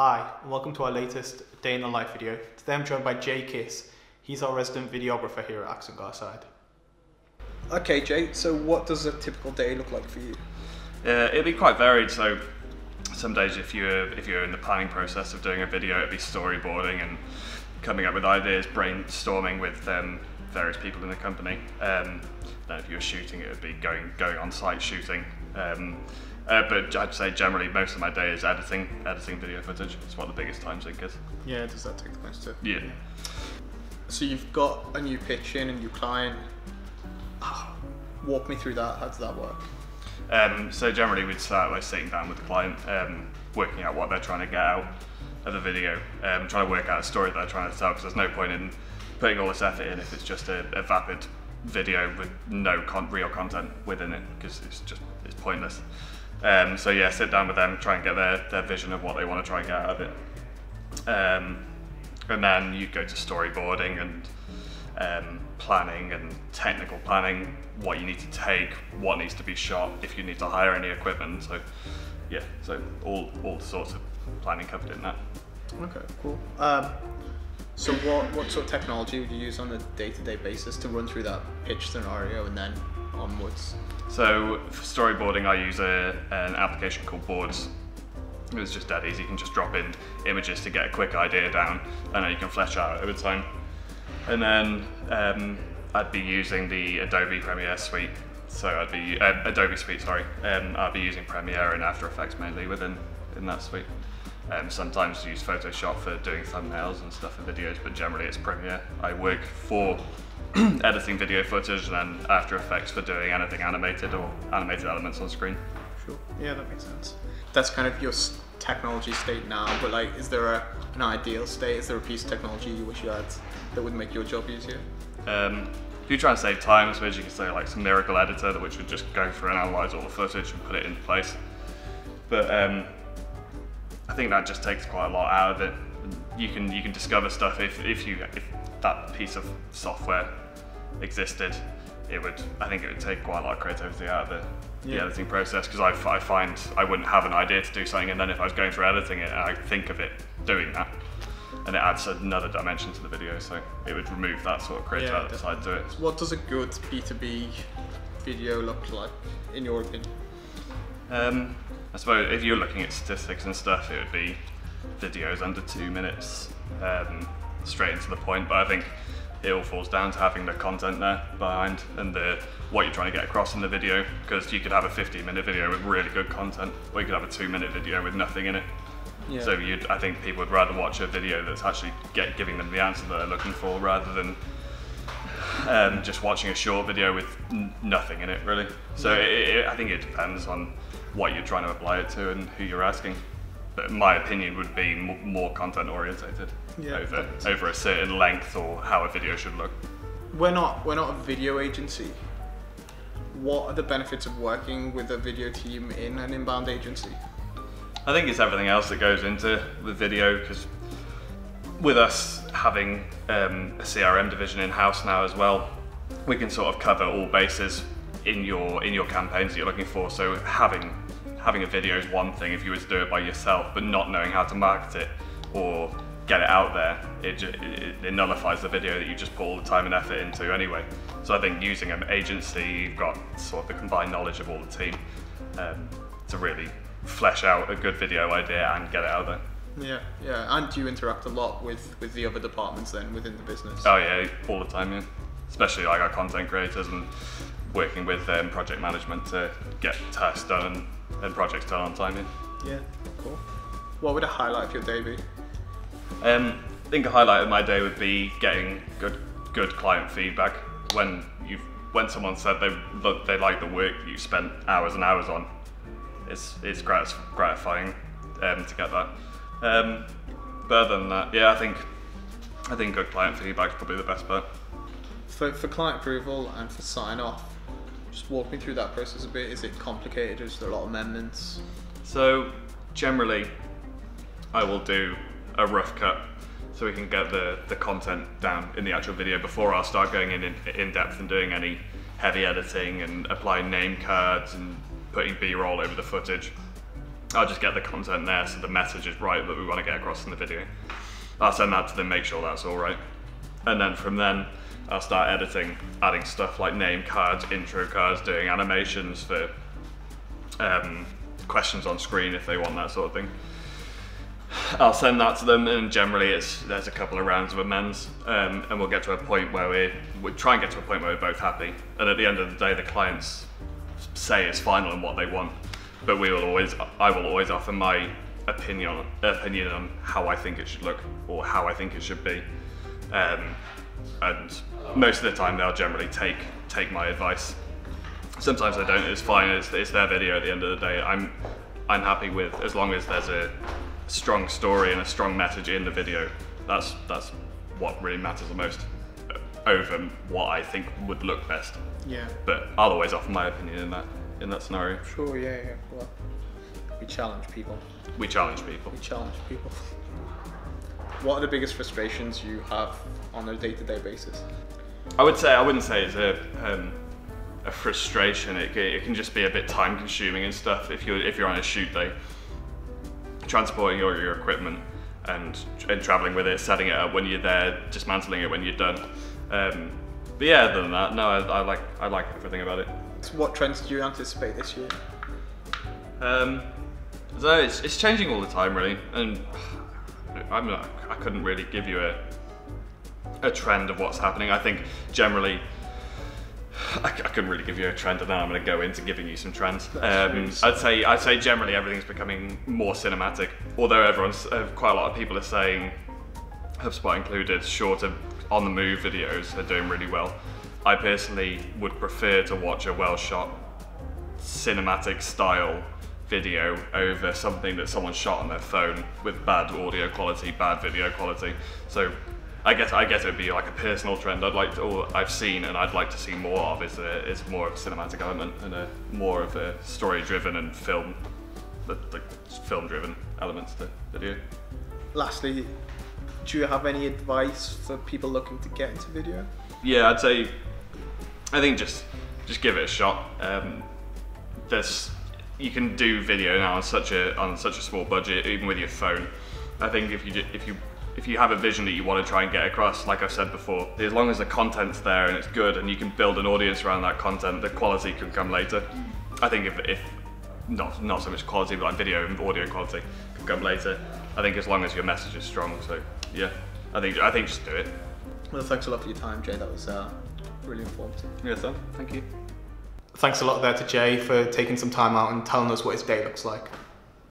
Hi, and welcome to our latest Day in the Life video. Today I'm joined by Jay Kiss. He's our resident videographer here at Axon Garside. Okay Jay, so what does a typical day look like for you? It'd be quite varied. So some days if you're in the planning process of doing a video, it'd be storyboarding and coming up with ideas, brainstorming with various people in the company. Then if you're shooting, it would be going on site shooting. But I'd say generally most of my day is editing video footage. It's what the biggest time sink is. Yeah, does that take the most too? Yeah. So you've got a new pitch in, a new client. Walk me through that. How does that work? So generally we'd start by sitting down with the client, working out what they're trying to get out of the video, trying to work out a story that they're trying to tell, because there's no point in putting all this effort in if it's just a vapid video with no real content within it, because it's pointless. So yeah, sit down with them, try and get their vision of what they want to try and get out of it. And then you go to storyboarding and planning and technical planning, what you need to take, what needs to be shot, if you need to hire any equipment. So yeah, so all sorts of planning covered in that. Okay, cool. So what sort of technology would you use on a day-to-day basis to run through that pitch scenario and then onwards? So for storyboarding, I use an application called Boards. It's just that easy. You can just drop in images to get a quick idea down, and then you can flesh out over time. And then I'd be using the Adobe Premiere suite. So I'd be Adobe suite, sorry. I'd be using Premiere and After Effects mainly in that suite. Sometimes use Photoshop for doing thumbnails and stuff for videos, but generally it's Premiere. I work for editing video footage, and then After Effects for doing anything animated or animated elements on screen. Sure. Yeah, that makes sense. That's kind of your technology state now, but like, is there an ideal state? Is there a piece of technology you wish you had that would make your job easier? If you try and save time, I suppose you could say like some miracle editor which would just go through and analyze all the footage and put it into place. But I think that just takes quite a lot out of it. You can discover stuff if that piece of software existed. I think it would take quite a lot of creativity out of the editing process, because I find I wouldn't have an idea to do something, and then if I was going through editing it and I think of it doing that, and it adds another dimension to the video, so it would remove that sort of creative side to it. What does a good B2B video look like, in your opinion? I suppose if you're looking at statistics and stuff, it would be videos under 2 minutes, straight into the point, but I think it all falls down to having the content there behind and what you're trying to get across in the video, because you could have a 15-minute video with really good content, or you could have a 2-minute video with nothing in it. Yeah. So I think people would rather watch a video that's actually giving them the answer that they're looking for, rather than just watching a short video with nothing in it, really. So I think it depends on what you're trying to apply it to and who you're asking. But my opinion would be more content orientated over a certain length or how a video should look. We're not a video agency. What are the benefits of working with a video team in an inbound agency? I think it's everything else that goes into the video, because with us having a CRM division in-house now as well, we can sort of cover all bases in your campaigns that you're looking for. So having a video is one thing if you were to do it by yourself, but not knowing how to market it or get it out there, it nullifies the video that you just put all the time and effort into anyway. So I think using an agency, you've got sort of the combined knowledge of all the team to really flesh out a good video idea and get it out there. Yeah, and do you interact a lot with the other departments then within the business? Oh yeah, all the time, yeah. Especially like our content creators, and working with project management to get tasks done and projects done on time. Yeah, cool. What would a highlight of your day be? I think a highlight of my day would be getting good client feedback. When someone said they like the work that you spent hours and hours on, it's gratifying to get that. But other than that, yeah, I think good client feedback is probably the best part. For client approval and for sign off, just walk me through that process a bit. Is it complicated? Is there a lot of amendments? So generally, I will do a rough cut so we can get the content down in the actual video before I'll start going in depth and doing any heavy editing and applying name cards and putting B-roll over the footage. I'll just get the content there so the message is right that we want to get across in the video. I'll send that to them, make sure that's all right. And then from then, I'll start editing, adding stuff like name cards, intro cards, doing animations for questions on screen if they want that sort of thing. I'll send that to them, and generally there's a couple of rounds of amends, and we'll get to a point where we try and get to a point where we're both happy. And at the end of the day, the clients say it's final and what they want, but I will always offer my opinion on how I think it should look or how I think it should be. And most of the time, they'll generally take my advice. Sometimes they don't. It's fine. It's their video at the end of the day. I'm happy with, as long as there's a strong story and a strong message in the video. That's what really matters the most, over what I think would look best. Yeah. But I'll always offer my opinion in that scenario. Sure. Yeah. Well, we challenge people. We challenge people. We challenge people. What are the biggest frustrations you have on a day-to-day basis? I wouldn't say it's a frustration. It can just be a bit time-consuming and stuff. If you're on a shoot day, transporting your equipment and traveling with it, setting it up when you're there, dismantling it when you're done. But yeah, other than that, no, I like everything about it. So what trends do you anticipate this year? So it's changing all the time, really, and I couldn't really give you a trend of what's happening. I think generally, I couldn't really give you a trend, and now I'm going to go into giving you some trends. I'd say generally everything's becoming more cinematic. Although quite a lot of people are saying, Hubspot included, shorter on-the-move videos are doing really well. I personally would prefer to watch a well-shot cinematic style video over something that someone shot on their phone with bad audio quality, bad video quality. So I guess it would be like a personal trend I've seen and I'd like to see more of is more of a cinematic element and more of a story-driven and film-driven elements to video. Lastly, do you have any advice for people looking to get into video? Yeah, I think just give it a shot. You can do video now on such a small budget, even with your phone. I think if you have a vision that you want to try and get across, like I've said before, as long as the content's there and it's good and you can build an audience around that content, the quality can come later. I think if not so much quality, but like video and audio quality can come later. I think as long as your message is strong. So yeah, I think just do it. Well, thanks a lot for your time, Jay. That was really informative. Yeah, thank you. Thanks a lot there to Jay for taking some time out and telling us what his day looks like.